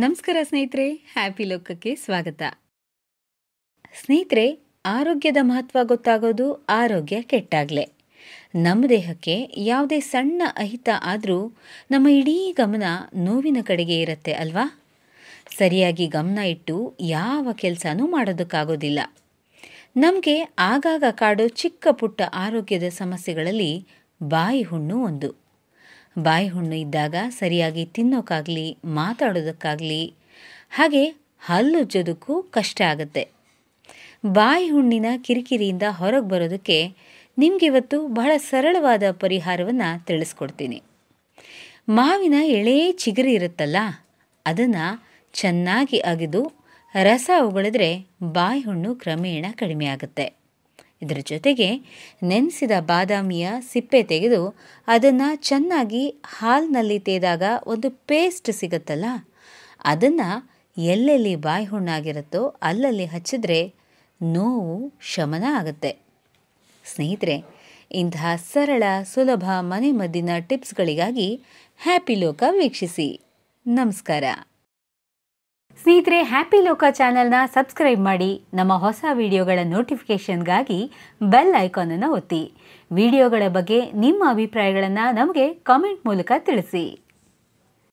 ನಮಸ್ಕಾರ ಸ್ನೇಹಿತರೆ, ಹ್ಯಾಪಿ ಲೋಕಕ್ಕೆ ಸ್ವಾಗತ. ಸ್ನೇಹಿತರೆ, ಆರೋಗ್ಯದ ಮಹತ್ವ ಗೊತ್ತಾಗೋದು ಆರೋಗ್ಯ ಕೆಟ್ಟಾಗ್ಲೇ. ನಮ್ಮ ದೇಹಕ್ಕೆ ಯಾವುದೇ ಸಣ್ಣ ಅಹಿತ ಆದರೂ ನಮ್ಮ ಇಡೀ ಗಮನ ನೋವಿನ ಕಡೆಗೆ ಇರುತ್ತೆ ಅಲ್ವಾ? ಸರಿಯಾಗಿ ಗಮನ ಇಟ್ಟು ಯಾವ ಕೆಲಸನೂ ಮಾಡೋದಕ್ಕಾಗೋದಿಲ್ಲ. ನಮಗೆ ಆಗಾಗ ಕಾಡೋ ಚಿಕ್ಕ ಪುಟ್ಟ ಆರೋಗ್ಯದ ಸಮಸ್ಯೆಗಳಲ್ಲಿ ಬಾಯಿ ಹುಣ್ಣು ಒಂದು. ಬಾಯಿ ಹುಣ್ಣು ಇದ್ದಾಗ ಸರಿಯಾಗಿ ತಿನ್ನೋಕ್ಕಾಗಲಿ, ಮಾತಾಡೋದಕ್ಕಾಗಲಿ, ಹಾಗೆ ಹಲ್ಲುಜ್ಜೋದಕ್ಕೂ ಕಷ್ಟ ಆಗುತ್ತೆ. ಬಾಯಿ ಹುಣ್ಣಿನ ಕಿರಿಕಿರಿಯಿಂದ ಹೊರಗೆ ಬರೋದಕ್ಕೆ ನಿಮಗಿವತ್ತು ಬಹಳ ಸರಳವಾದ ಪರಿಹಾರವನ್ನು ತಿಳಿಸ್ಕೊಡ್ತೀನಿ. ಮಾವಿನ ಎಳೆ ಚಿಗುರಿ ಇರುತ್ತಲ್ಲ, ಅದನ್ನು ಚೆನ್ನಾಗಿ ಅಗೆದು ರಸ ಉಗಳಿದ್ರೆ ಬಾಯಿ ಹುಣ್ಣು ಕ್ರಮೇಣ ಕಡಿಮೆ ಆಗುತ್ತೆ. ಇದರ ಜೊತೆಗೆ ನೆನೆಸಿದ ಬಾದಾಮಿಯ ಸಿಪ್ಪೆ ತೆಗೆದು ಅದನ್ನು ಚೆನ್ನಾಗಿ ಹಾಲಿನಲ್ಲಿ ತೇದಾಗ ಒಂದು ಪೇಸ್ಟ್ ಸಿಗುತ್ತಲ್ಲ, ಅದನ್ನು ಎಲ್ಲೆಲ್ಲಿ ಬಾಯಿ ಹುಣ್ಣಾಗಿರುತ್ತೋ ಅಲ್ಲಲ್ಲಿ ಹಚ್ಚಿದ್ರೆ ನೋವು ಶಮನ ಆಗುತ್ತೆ. ಸ್ನೇಹಿತರೆ, ಇಂತಹ ಸರಳ ಸುಲಭ ಮನೆಮದ್ದಿನ ಟಿಪ್ಸ್ಗಳಿಗಾಗಿ ಹ್ಯಾಪಿ ಲೋಕ ವೀಕ್ಷಿಸಿ. ನಮಸ್ಕಾರ ಸ್ನೇಹಿತರೆ, ಹ್ಯಾಪಿ ಲೋಕ ಚಾನೆಲ್ನ ಸಬ್ಸ್ಕ್ರೈಬ್ ಮಾಡಿ. ನಮ್ಮ ಹೊಸ ವಿಡಿಯೋಗಳ ನೋಟಿಫಿಕೇಷನ್ಗಾಗಿ ಬೆಲ್ ಐಕಾನನ್ನು ಒತ್ತಿ. ವಿಡಿಯೋಗಳ ಬಗ್ಗೆ ನಿಮ್ಮ ಅಭಿಪ್ರಾಯಗಳನ್ನು ನಮಗೆ ಕಾಮೆಂಟ್ ಮೂಲಕ ತಿಳಿಸಿ.